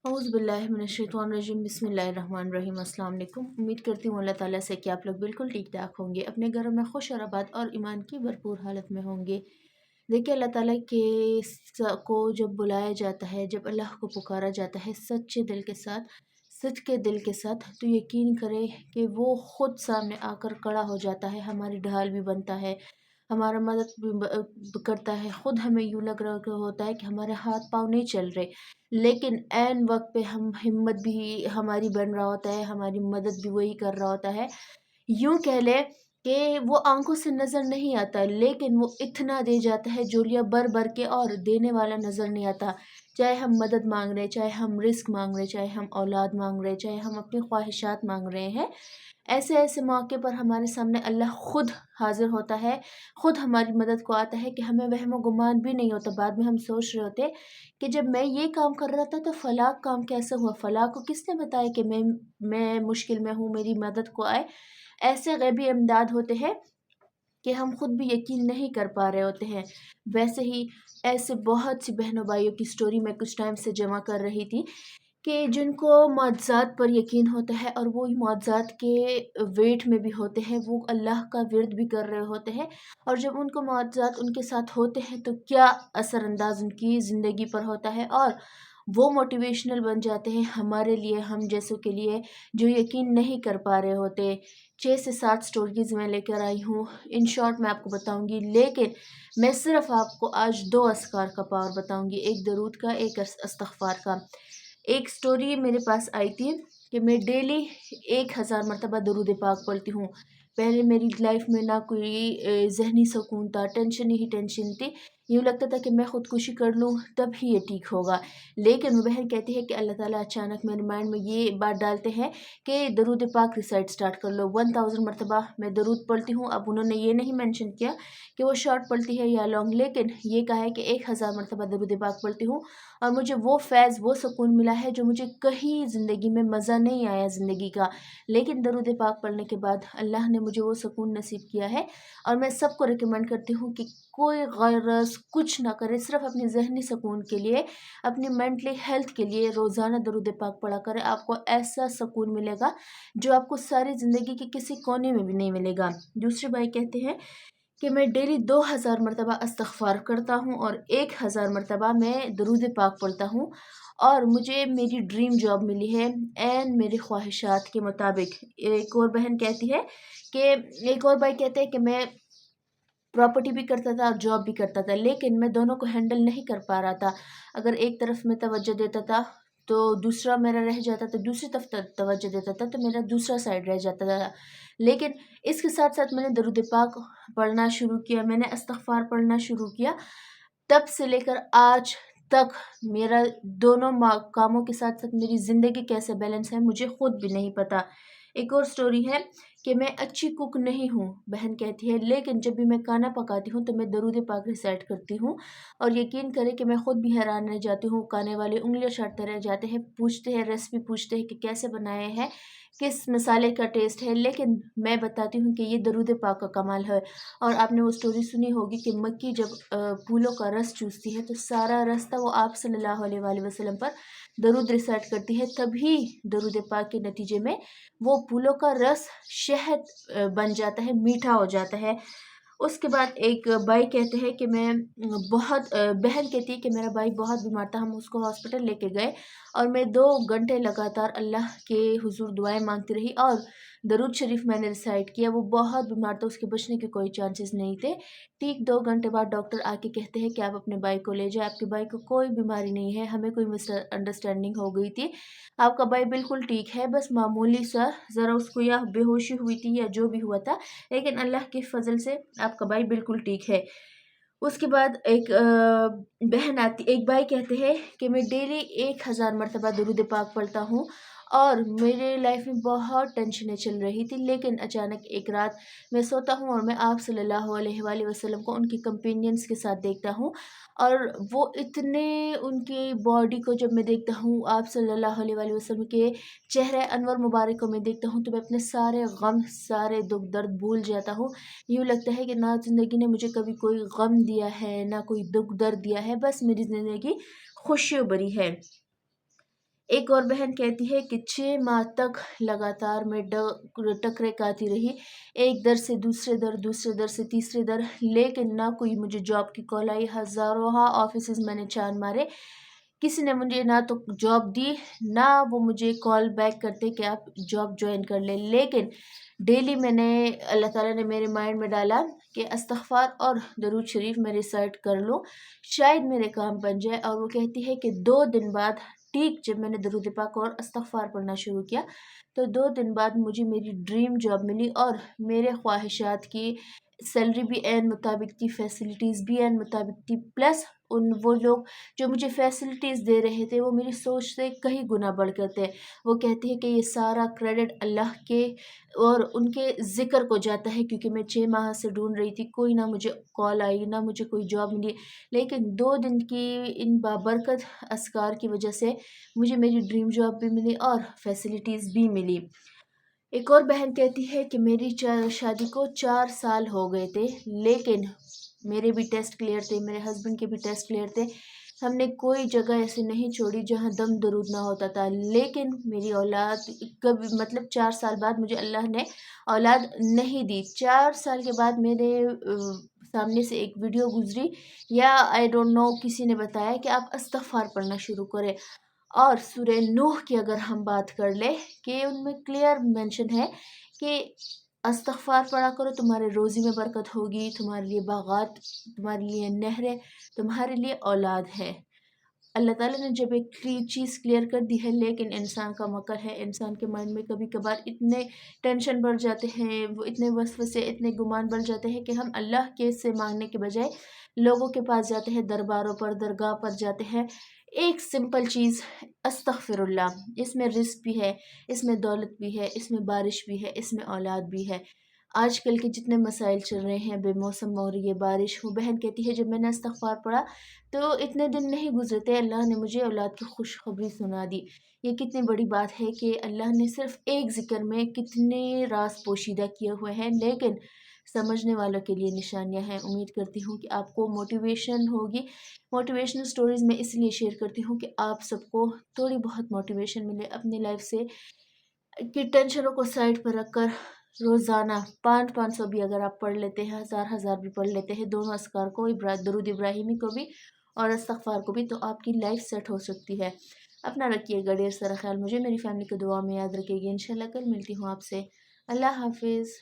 औज़ु बिल्लाहि मिनश्शैतानिर्रजीम बिस्मिल्लाहिर्रहमानिर्रहीम। अस्सलाम वालेकुम। उम्मीद करती हूँ अल्लाह ताला से कि आप लोग बिल्कुल ठीक ठाक होंगे, अपने घरों में खुश और आबाद और ईमान की भरपूर हालत में होंगे। देखिए अल्लाह ताला के को जब बुलाया जाता है, जब अल्लाह को पुकारा जाता है सच्चे दिल के साथ, सच के दिल के साथ, तो यकीन करें कि वो खुद सामने आकर खड़ा हो जाता है, हमारी ढाल भी बनता है, हमारा मदद भी करता है। खुद हमें यूँ लग रहा होता है कि हमारे हाथ पाँव नहीं चल रहे, लेकिन ऐन वक्त पे हम हिम्मत भी हमारी बन रहा होता है, हमारी मदद भी वही कर रहा होता है। यूँ कह लें कि वो आंखों से नज़र नहीं आता, लेकिन वो इतना दे जाता है झोलियाँ भर भर के, और देने वाला नज़र नहीं आता। चाहे हम मदद मांग रहे हैं, चाहे हम रिस्क मांग रहे हैं, चाहे हम औलाद मांग रहे हैं, चाहे हम अपनी ख्वाहिशात मांग रहे हैं, ऐसे ऐसे मौके पर हमारे सामने अल्लाह खुद हाजिर होता है, खुद हमारी मदद को आता है कि हमें वहम गुमान भी नहीं होता। बाद में हम सोच रहे होते कि जब मैं ये काम कर रहा था तो फलाँ काम कैसे हुआ, फलाँ को किसने बताया कि मैं मुश्किल में हूँ, मेरी मदद को आए। ऐसे गैबी इमदाद होते हैं कि हम खुद भी यकीन नहीं कर पा रहे होते हैं। वैसे ही ऐसे बहुत सी बहनों भाइयों की स्टोरी मैं कुछ टाइम से जमा कर रही थी कि जिनको मुआज़ात पर यकीन होता है, और वो मुआज़ात के वेट में भी होते हैं, वो अल्लाह का विर्द भी कर रहे होते हैं, और जब उनको मुआज़ात उनके साथ होते हैं तो क्या असरअंदाज़ उनकी ज़िंदगी पर होता है, और वो मोटिवेशनल बन जाते हैं हमारे लिए, हम जैसों के लिए जो यकीन नहीं कर पा रहे होते। 6 से 7 स्टोरीज़ मैं लेकर आई हूँ, इन शॉर्ट मैं आपको बताऊँगी, लेकिन मैं सिर्फ़ आपको आज 2 अस्कार का पावर बताऊँगी, एक दरूद का, एक इस्तग़फ़ार का। एक स्टोरी मेरे पास आई थी कि मैं डेली 1000 मरतबा दरूद पाक पढ़ती हूँ। पहले मेरी लाइफ में ना कोई ज़हनी सुकून था, टेंशन ही टेंशन थी। यूँ लगता था कि मैं खुदकुशी कर लूँ तब ही ये ठीक होगा। लेकिन वो बहन कहती है कि अल्लाह ताला अचानक मेरे माइंड में ये बात डालते हैं कि दरूद पाक रिसाइट स्टार्ट कर लो। 1000 मरतबा मैं दरूद पढ़ती हूँ। अब उन्होंने ये नहीं मेंशन किया कि वो शॉर्ट पढ़ती है या लॉन्ग, लेकिन ये कहा है कि 1000 मरतबा दरूद पाक पढ़ती हूँ, और मुझे वो फैज़, वो सुकून मिला है जो मुझे कहीं ज़िंदगी में मज़ा नहीं आया ज़िंदगी का। लेकिन दरूद पाक पढ़ने के बाद अल्लाह ने मुझे वो सुकून नसीब किया है, और मैं सबको रिकमेंड करती हूँ कि कोई गरज़ कुछ ना करे, सिर्फ़ अपनी ज़हनी सुकून के लिए, अपनी मेंटली हेल्थ के लिए रोज़ाना दरूद पाक पढ़ा करें। आपको ऐसा सुकून मिलेगा जो आपको सारी ज़िंदगी के किसी कोने में भी नहीं मिलेगा। दूसरे भाई कहते हैं कि मैं डेली 2000 मरतबा इस्तग़फ़ार करता हूँ, और 1000 मरतबा मैं दरूद पाक पढ़ता हूँ, और मुझे मेरी ड्रीम जॉब मिली है ऐन मेरी ख्वाहिशात के मुताबिक। एक और बहन कहती है कि एक और भाई कहते हैं कि मैं प्रॉपर्टी भी करता था और जॉब भी करता था, लेकिन मैं दोनों को हैंडल नहीं कर पा रहा था। अगर एक तरफ मैं तवज्जो देता था तो दूसरा मेरा रह जाता था, दूसरी तरफ तवज्जो देता था तो मेरा दूसरा साइड रह जाता था। लेकिन इसके साथ-साथ मैंने दरूद पाक पढ़ना शुरू किया, मैंने इस्तग़फ़ार पढ़ना शुरू किया। तब से लेकर आज तक मेरा दोनों कामों के साथ-साथ मेरी ज़िंदगी कैसे बैलेंस है मुझे खुद भी नहीं पता। एक और स्टोरी है कि मैं अच्छी कुक नहीं हूँ, बहन कहती है, लेकिन जब भी मैं खाना पकाती हूँ तो मैं दरूद पाक रिसाइट करती हूँ, और यकीन करें कि मैं खुद भी हैरान रह जाती हूँ, खाने वाले उँगलियाँ चाटते रह जाते हैं, पूछते हैं, रेसिपी पूछते हैं कि कैसे बनाए हैं, किस मसाले का टेस्ट है, लेकिन मैं बताती हूँ कि ये दरूद पाक का कमाल है। और आपने वो स्टोरी सुनी होगी कि मक्खी जब फूलों का रस चूसती है तो सारा रास्ता वो आप सल्लल्लाहु अलैहि वसल्लम पर दरूद रिसाइट करती है, तभी दरूद पाक के नतीजे में वो फूलों का रस शहद बन जाता है, मीठा हो जाता है। उसके बाद एक भाई कहते हैं कि मैं बहन कहती है कि मेरा भाई बहुत बीमार था, हम उसको हॉस्पिटल लेके गए, और मैं 2 घंटे लगातार अल्लाह के हुज़ूर दुआएँ माँगती रही, और दरूद शरीफ मैंने रिसाइट किया। वो बहुत बीमार था, उसके बचने के कोई चांसेस नहीं थे। ठीक 2 घंटे बाद डॉक्टर आके कहते हैं कि आप अपने भाई को ले जाएँ, आपके भाई को कोई बीमारी नहीं है, हमें कोई मिसअंडरस्टैंडिंग हो गई थी। आपका भाई बिल्कुल ठीक है, बस मामूली सा ज़रा उसको या बेहोशी हुई थी या जो भी हुआ था, लेकिन अल्लाह के फ़ज़ल से आपका भाई बिल्कुल ठीक है। उसके बाद एक भाई कहते हैं कि मैं डेली 1000 मरतबा दरूद पाक पढ़ता हूँ, और मेरे लाइफ में बहुत टेंशनें चल रही थी, लेकिन अचानक एक रात मैं सोता हूँ और मैं आप सल्लल्लाहु अलैहि वसल्लम को उनके कंपेनियंस के साथ देखता हूँ, और वो इतने, उनकी बॉडी को जब मैं देखता हूँ, आप सल्लल्लाहु अलैहि वसल्लम के चेहरे अनवर मुबारक को मैं देखता हूँ, तो मैं अपने सारे गम, सारे दुख दर्द भूल जाता हूँ। यूँ लगता है कि ना ज़िंदगी ने मुझे कभी कोई गम दिया है, ना कोई दुख दर्द दिया है, बस मेरी ज़िंदगी खुशियों भरी है। एक और बहन कहती है कि 6 माह तक लगातार मैं टकरे खाती रही, एक दर से दूसरे दर, दूसरे दर से तीसरे दर, लेकिन ना कोई मुझे जॉब की कॉल आई। हज़ारों ऑफिसेज मैंने छान मारे, किसी ने मुझे ना तो जॉब दी, ना वो मुझे कॉल बैक करते कि आप जॉब ज्वाइन कर ले। लेकिन डेली मैंने, अल्लाह ताला ने मेरे माइंड में डाला कि इस्तग़फ़ार और दरूद शरीफ मैं रिसाइट कर लूँ, शायद मेरे काम बन जाए। और वो कहती है कि 2 दिन बाद, ठीक जब मैंने दरूद पाक और इस्तग़फ़ार पढ़ना शुरू किया, तो 2 दिन बाद मुझे मेरी ड्रीम जॉब मिली और मेरे ख्वाहिशात की सैलरी भी ऐन मुताबिक थी, फैसिलिटीज़ भी ऐन मुताबिक थी, प्लस वो लोग जो मुझे फैसिलिटीज़ दे रहे थे वो मेरी सोच से कहीं गुना बढ़ कर थे। वो कहती है कि ये सारा क्रेडिट अल्लाह के और उनके ज़िक्र को जाता है, क्योंकि मैं 6 माह से ढूँढ रही थी, कोई ना मुझे कॉल आई, ना मुझे कोई जॉब मिली। लेकिन 2 दिन की इन बाबरकत अस्कार की वजह से मुझे मेरी ड्रीम जॉब भी मिली और फैसिलिटीज़ भी मिली। एक और बहन कहती है कि मेरी शादी को 4 साल हो गए थे, लेकिन मेरे भी टेस्ट क्लियर थे, मेरे हस्बैंड के भी टेस्ट क्लियर थे। हमने कोई जगह ऐसे नहीं छोड़ी जहाँ दम दरूद ना होता था। लेकिन मेरी औलाद कभी, मतलब 4 साल बाद मुझे अल्लाह ने औलाद नहीं दी। 4 साल के बाद मेरे सामने से एक वीडियो गुजरी, या आई डोंट नो, किसी ने बताया कि आप इस्तग़फ़ार पढ़ना शुरू करें। और सूरह नूह की अगर हम बात कर ले, कि उनमें क्लियर मेंशन है कि इस्तग़फ़ार पढ़ा करो, तुम्हारे रोज़ी में बरकत होगी, तुम्हारे लिए बागात, तुम्हारे लिए नहरें, तुम्हारे लिए औलाद है। अल्लाह ताला ने जब एक चीज़ क्लियर कर दी है, लेकिन इंसान का मकर है, इंसान के माइंड में कभी कभार इतने टेंशन बढ़ जाते हैं, वो इतने वसवसे, इतने गुमान बढ़ जाते हैं कि हम अल्लाह के से मांगने के बजाय लोगों के पास जाते हैं, दरबारों पर, दरगाह पर जाते हैं। एक सिंपल चीज़, अस्तग़फ़िरुल्लाह, इसमें रिस्क भी है, इसमें दौलत भी है, इसमें बारिश भी है, इसमें औलाद भी है। आजकल के जितने मसाइल चल रहे हैं, बेमौसम हो रही है बारिश। वो बहन कहती है, जब मैंने इस्तग़फ़ार पढ़ा तो इतने दिन नहीं गुजरे थे, अल्लाह ने मुझे औलाद की खुशखबरी सुना दी। ये कितनी बड़ी बात है कि अल्लाह ने सिर्फ़ एक ज़िक्र में कितने राज़ पोशीदा किए हुए हैं, लेकिन समझने वालों के लिए निशानियाँ हैं। उम्मीद करती हूँ कि आपको मोटिवेशन होगी। मोटिवेशनल स्टोरीज़ मैं इसलिए शेयर करती हूँ कि आप सबको थोड़ी बहुत मोटिवेशन मिले अपनी लाइफ से, कि टेंशनों को साइड पर रखकर रोज़ाना 500-500 भी अगर आप पढ़ लेते हैं, 1000-1000 भी पढ़ लेते हैं, दोनों अस्कार को, दरूद इब्राहिमी को भी और इस्तग़फ़ार को भी, तो आपकी लाइफ सेट हो सकती है। अपना रखिएगा ढेर सारा ख्याल, मुझे मेरी फैमिली को दुआ में याद रखिएगा। इंशाल्लाह कल मिलती हूँ आपसे। अल्लाह हाफ़िज़।